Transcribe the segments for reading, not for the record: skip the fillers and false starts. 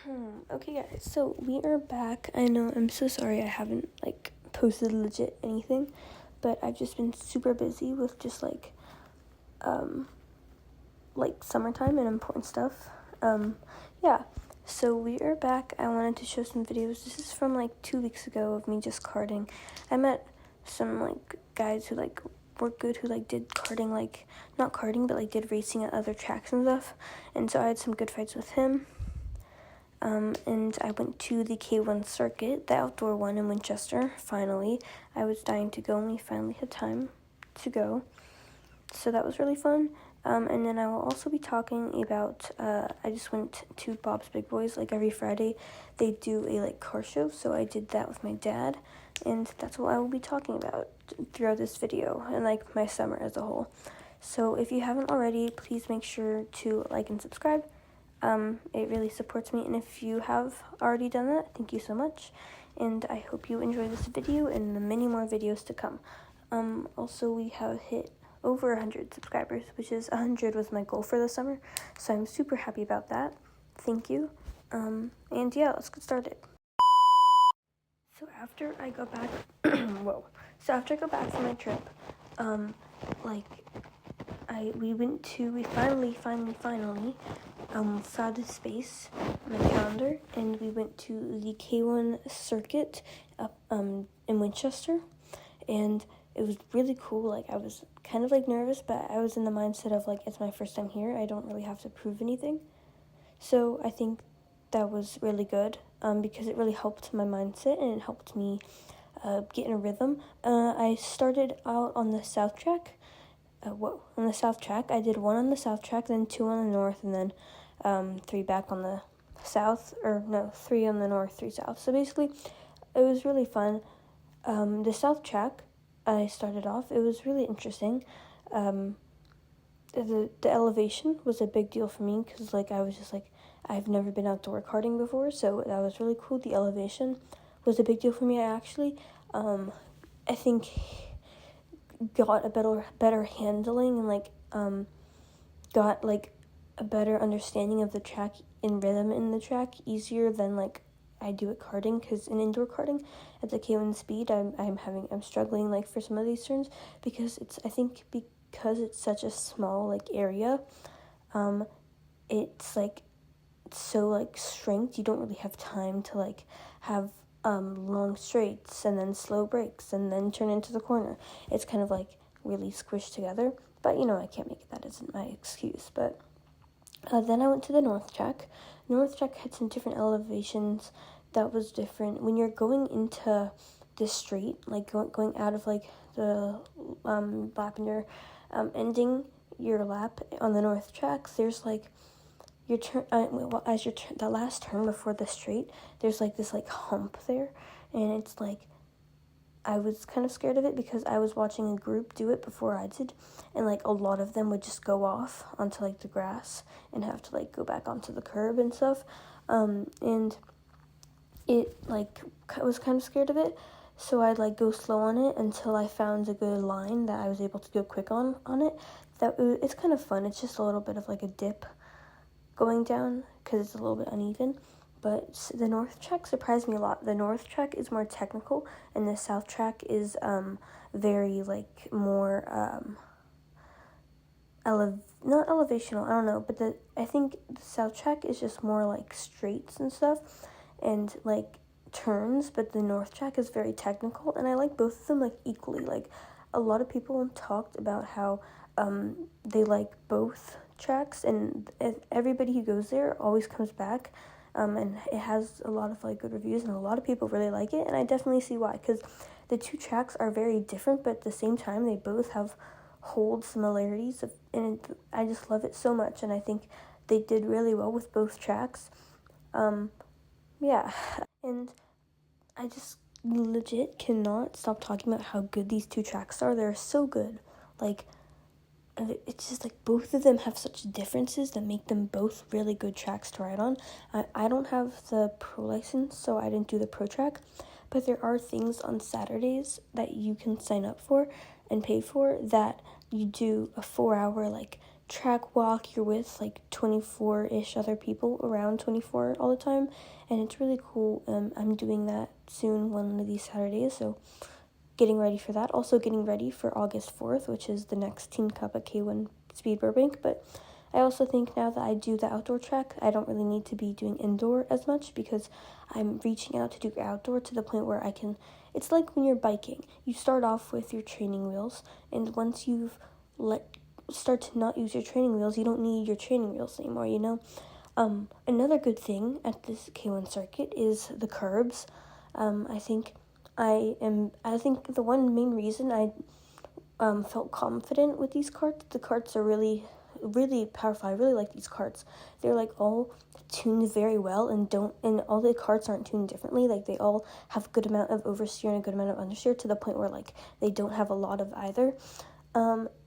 Okay guys, so we are back. I know, I'm so sorry I haven't posted legit anything, but I've just been super busy with just um summertime and important stuff. Yeah. So we are back. I wanted to show some videos. This is from 2 weeks ago of me just karting. I met some guys who were good, who did karting, not karting but did racing at other tracks and stuff. And so I had some good fights with him. And I went to the K1 circuit, the outdoor one in Winchester, finally. I was dying to go, and we finally had time to go. So that was really fun. And then I will also be talking about, I just went to Bob's Big Boys, every Friday. They do a, car show, so I did that with my dad. And that's what I will be talking about throughout this video, and, my summer as a whole. So if you haven't already, please make sure to like and subscribe. It really supports me, and if you have already done that, thank you so much, and I hope you enjoy this video and the many more videos to come. Also, we have hit over 100 subscribers, which is 100 was my goal for the summer, so I'm super happy about that. Thank you. And yeah, let's get started. So after I got back, after I got back from my trip, we finally found a space on my calendar, and we went to the K1 circuit up in Winchester, and it was really cool. I was kind of nervous, but I was in the mindset of it's my first time here. I don't really have to prove anything. So I think that was really good, because it really helped my mindset, and it helped me get in a rhythm. I started out on the south track. On the south track. I did 1 on the south track, then 2 on the north, and then 3 back on the south, 3 on the north, 3 south. So basically, it was really fun. The south track, I started off, it was really interesting. The elevation was a big deal for me, because I was just I've never been outdoor karting before, so that was really cool. The elevation was a big deal for me. I actually, I think, got a better handling, and got a better understanding of the track and rhythm in the track easier than I do at karting, because in indoor karting at the K1 speed, I'm struggling for some of these turns, because it's such a small area. It's so strength, you don't really have time to have long straights and then slow breaks and then turn into the corner. It's kind of really squished together, but I can't make that as my excuse. But then I went to the north track. North track had some different elevations that was different. When you're going into the straight, going out of the lap, and you're ending your lap on the north tracks, there's your turn, the last turn before the straight, there's this hump there, and it's I was kind of scared of it, because I was watching a group do it before I did, and a lot of them would just go off onto the grass and have to go back onto the curb and stuff, and it I was kind of scared of it, so I'd go slow on it until I found a good line that I was able to go quick on it. It's kind of fun. It's just a little bit of a dip going down, because it's a little bit uneven. But the north track surprised me a lot. The north track is more technical, and the south track is very more not elevational, I don't know, but I think the south track is just more straights and stuff, and turns, but the north track is very technical, and I like both of them equally. A lot of people talked about how they like both tracks, and everybody who goes there always comes back, and it has a lot of good reviews, and a lot of people really like it, and I definitely see why, because the two tracks are very different, but at the same time they both hold similarities, and I just love it so much, and I think they did really well with both tracks. Yeah, and I just legit cannot stop talking about how good these two tracks are. They're so good. It's just both of them have such differences that make them both really good tracks to ride on. I don't have the pro license, so I didn't do the pro track, but there are things on Saturdays that you can sign up for and pay for, that you do a 4-hour track walk, you're with like 24-ish other people, around 24 all the time, and it's really cool. I'm doing that soon, one of these Saturdays, so getting ready for that. Also getting ready for August 4th, which is the next Teen Cup at K1 Speed Burbank, but I also think now that I do the outdoor track, I don't really need to be doing indoor as much because I'm reaching out to do outdoor to the point where I can, it's like when you're biking. You start off with your training wheels, and once you've start to not use your training wheels, you don't need your training wheels anymore, you know? Another good thing at this K1 circuit is the curbs. I think the one main reason I felt confident with these carts, the carts are really powerful. I really like these carts. They're like all tuned very well, and all the carts aren't tuned differently. Like they all have a good amount of oversteer and a good amount of understeer to the point where like they don't have a lot of either.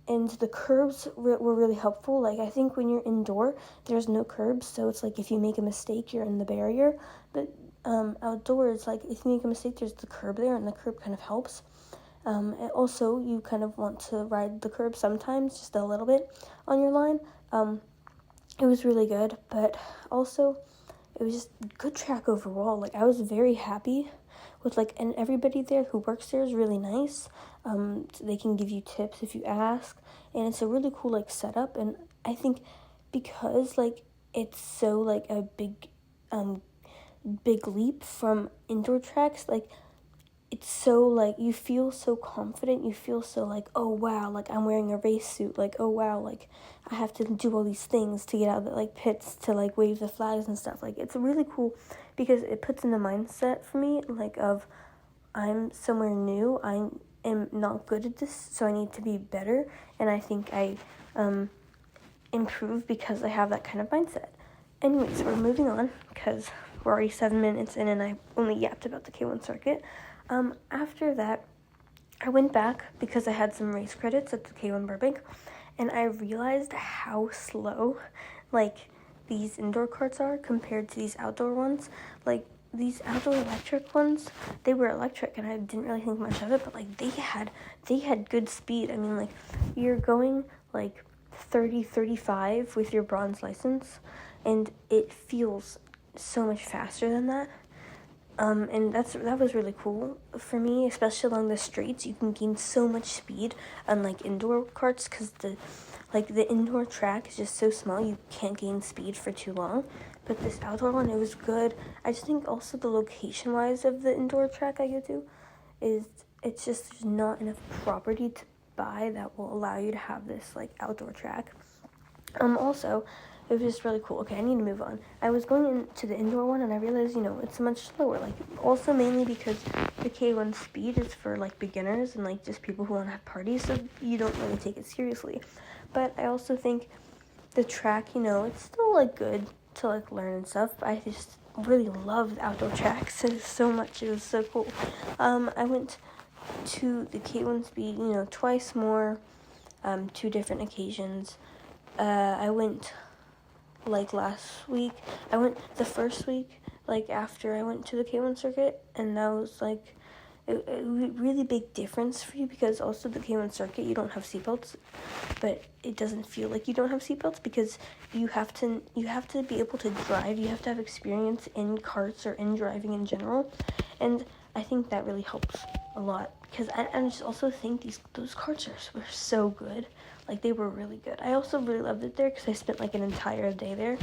And the curbs were really helpful. Like, I think when you're indoor, there's no curbs, so it's like if you make a mistake, you're in the barrier. But outdoors, like, if you make a mistake, there's the curb there, and the curb kind of helps. And also, you kind of want to ride the curb sometimes, just a little bit on your line. It was really good, but also, it was just good track overall. Like, I was very happy with, like, and everybody there who works there is really nice. They can give you tips if you ask, and it's a really cool, like, setup. And I think because, like, it's so, like, a big leap from indoor tracks, like, it's so, like, you feel so confident, you feel so, like, oh, wow, like, I'm wearing a race suit, like, oh, wow, like, I have to do all these things to get out of the, like, pits to, like, wave the flags and stuff. Like, it's really cool because it puts in the mindset for me, like, of I'm somewhere new, I am not good at this, so I need to be better, and I think I improve because I have that kind of mindset. Anyways, we're moving on because we're already 7 minutes in and I only yapped about the K1 circuit. After that, I went back because I had some race credits at the K1 Burbank, and I realized how slow, like, these indoor carts are compared to these outdoor ones. Like, these outdoor electric ones, they were electric, and I didn't really think much of it, but, like, they had good speed. I mean, like, you're going, like, 30, 35 with your bronze license, and it feels so much faster than that. And that was really cool for me, especially along the straights. You can gain so much speed unlike indoor carts because the indoor track is just so small, you can't gain speed for too long. But this outdoor one, it was good. I just think also the location-wise of the indoor track I go to it's just there's not enough property to buy that will allow you to have this, like, outdoor track. Also, it was just really cool. Okay, I need to move on. I was going into the indoor one, and I realized, it's much slower. Like, also mainly because the K1 speed is for, like, beginners and, like, just people who want to have parties, so you don't really take it seriously. But I also think the track, it's still, like, good to, like, learn and stuff. But I just really loved outdoor tracks so much. It was so cool. I went to the K1 speed, twice more, 2 different occasions. I went, like, last week. I went the first week, like, after I went to the K1 circuit, and that was, like, a really big difference for you because also the K1 circuit, you don't have seatbelts, but it doesn't feel like you don't have seatbelts because you have to be able to drive. You have to have experience in carts or in driving in general, and I think that really helps a lot because I just also think those carts were so good. Like, they were really good. I also really loved it there because I spent, like, an entire day there.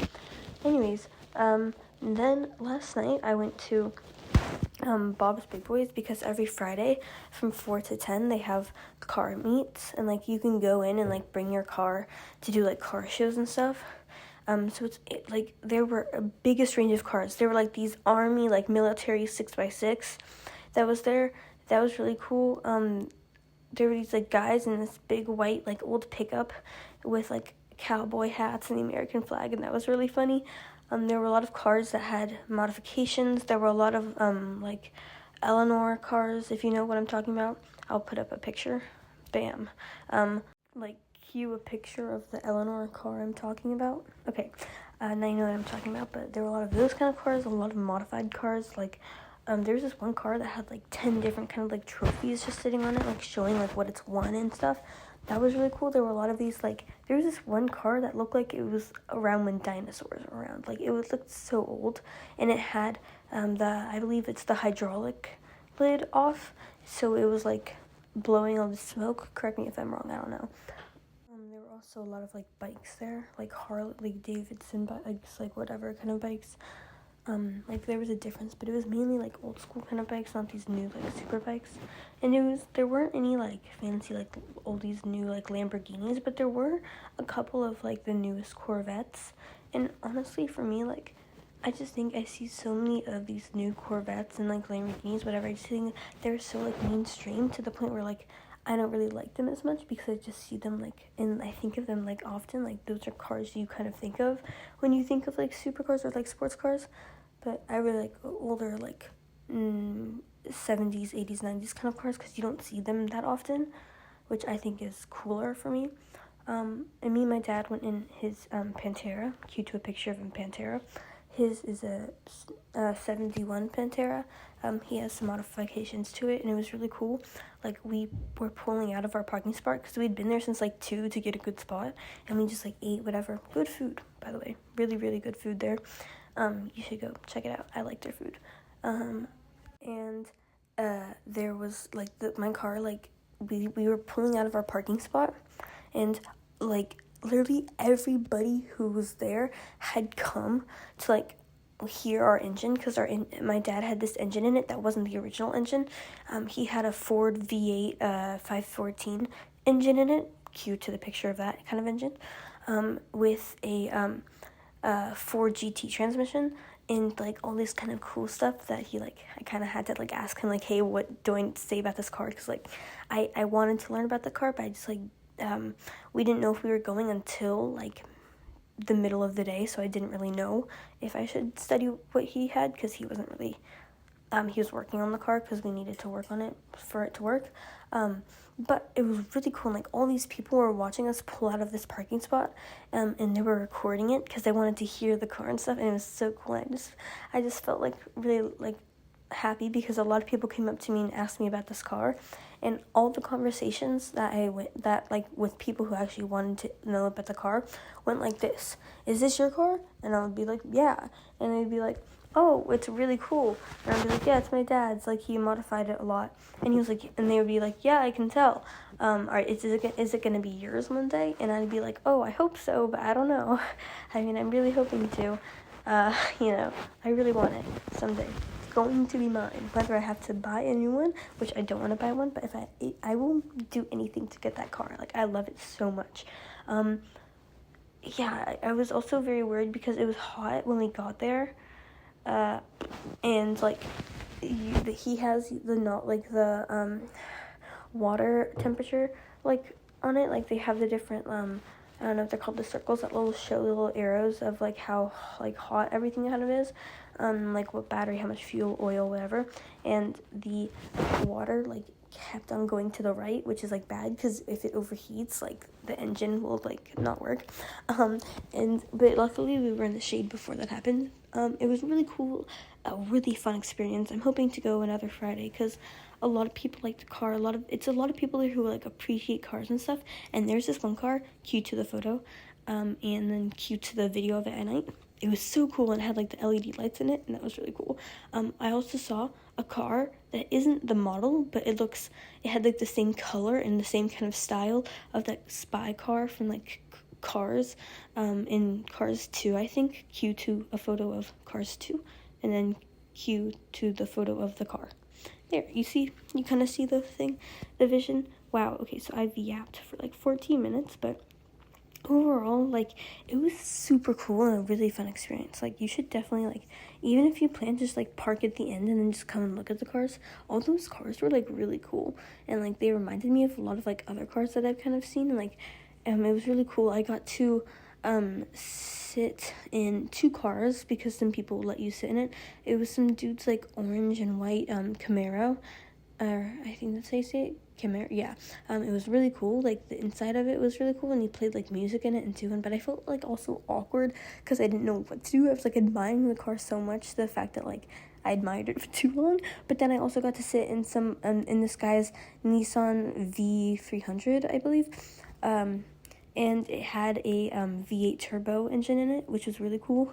Anyways, then last night I went to Bob's Big Boys because every Friday from 4 to 10 they have car meets, and, like, you can go in and, like, bring your car to do, like, car shows and stuff. So like, there were a biggest range of cars. There were, like, these army, like, military 6x6 that was there. That was really cool. There were these, like, guys in this big white, like, old pickup with, like, cowboy hats and the American flag, and that was really funny. There were a lot of cars that had modifications. There were a lot of, like, Eleanor cars, if you know what I'm talking about. I'll put up a picture. Bam. Like, cue a picture of the Eleanor car I'm talking about. Okay, now you know what I'm talking about, but there were a lot of those kind of cars, a lot of modified cars, like, there was this one car that had, like, 10 different kind of, like, trophies just sitting on it, like, showing, like, what it's won and stuff. that was really cool. There were a lot of these, like, there was this one car that looked like it was around when dinosaurs were around. Like, it was looked so old, and it had I believe it's the hydraulic lid off, so it was like blowing all the smoke. Correct me if I'm wrong, I don't know. There were also a lot of like bikes there, like Harley, like Davidson bikes, like whatever kind of bikes. Like there was a difference, but it was mainly like old school kind of bikes, not these new like super bikes. And there weren't any like fancy like all these new like Lamborghinis, but there were a couple of like the newest Corvettes. And honestly, for me, like I just think I see so many of these new Corvettes and like Lamborghinis, whatever. I just think they're so like mainstream to the point where like I don't really like them as much because I just see them like, and I think of them like often, like those are cars you kind of think of when you think of like supercars or like sports cars. But I really like older like 70s, 80s, 90s kind of cars because you don't see them that often, which I think is cooler for me. And me and my dad went in his Pantera, cue to a picture of him Pantera. His is a 71 Pantera. He has some modifications to it, and it was really cool. Like, we were pulling out of our parking spot because we'd been there since, like, 2 to get a good spot, and we just, like, ate whatever. Good food, by the way. Really, really good food there. You should go check it out. I like their food. And there was, like, my car, like, we were pulling out of our parking spot, and, like, literally everybody who was there had come to like hear our engine because my dad had this engine in it that wasn't the original engine. He had a Ford V8 514 engine in it, cue to the picture of that kind of engine, with a Ford GT transmission and like all this kind of cool stuff that he like I kind of had to like ask him like, hey, what do I say about this car? Because like I wanted to learn about the car, but I just like we didn't know if we were going until like the middle of the day, so I didn't really know if I should study what he had because he wasn't really he was working on the car because we needed to work on it for it to work. But it was really cool, and like all these people were watching us pull out of this parking spot, and they were recording it because they wanted to hear the car and stuff, and it was so cool. I just felt like really like happy because a lot of people came up to me and asked me about this car, and all the conversations that like with people who actually wanted to know about the car went like this: is this your car? And I would be like, yeah. And they'd be like, oh, it's really cool. And I'd be like, yeah, it's my dad's, like he modified it a lot. And he was like, and they would be like, yeah, I can tell. All right, is it gonna be yours one day? And I'd be like, oh, I hope so, but I don't know. I mean, I'm really hoping to. I really want it someday. Going to be mine, whether I have to buy a new one, which I don't want to buy one, but if I will do anything to get that car. Like, I love it so much. I was also very worried because it was hot when we got there, and like he has the water temperature like on it. Like they have the different I don't know if they're called the circles that will show little arrows of like how like hot everything kind of is, like what battery, how much fuel, oil, whatever. And the water like kept on going to the right, which is like bad because if it overheats, like the engine will like not work. But luckily we were in the shade before that happened. It was really cool, a really fun experience. I'm hoping to go another Friday because a lot of people like the car. A lot of people there who like appreciate cars and stuff. And there's this one car, cue to the photo, and then cue to the video of it at night. It was so cool, and it had like the LED lights in it, and that was really cool. I also saw a car that isn't the model, but it had like the same color and the same kind of style of that spy car from like Cars, in Cars 2, I think. Cue to a photo of Cars 2, and then cue to the photo of the car. There, you kind of see the thing, the vision. Wow, okay, so I've yapped for like 14 minutes, but overall, like, it was super cool and a really fun experience. Like, you should definitely, like, even if you plan to just, like, park at the end and then just come and look at the cars, all those cars were, like, really cool. And, like, they reminded me of a lot of, like, other cars that I've kind of seen. And, like, it was really cool. I got to sit in 2 cars because some people let you sit in it. It was some dude's, like, orange and white Camaro. I think that's how you say it, Camaro, yeah. It was really cool, like, the inside of it was really cool, and he played, like, music in it and too, but I felt, like, also awkward, because I didn't know what to do. I was, like, admiring the car so much, the fact that, like, I admired it for too long, but then I also got to sit in in this guy's Nissan V300, I believe, and it had a, V8 turbo engine in it, which was really cool,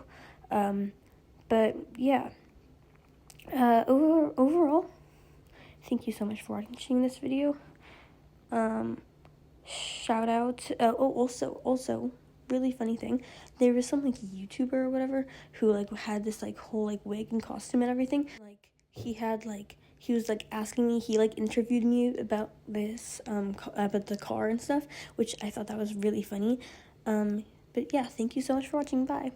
but, yeah, overall, thank you so much for watching this video. Shout out. Also, really funny thing. There was some like YouTuber or whatever who like had this like whole like wig and costume and everything. Like he was like asking me. He like interviewed me about this about the car and stuff, which I thought that was really funny. But yeah, thank you so much for watching. Bye.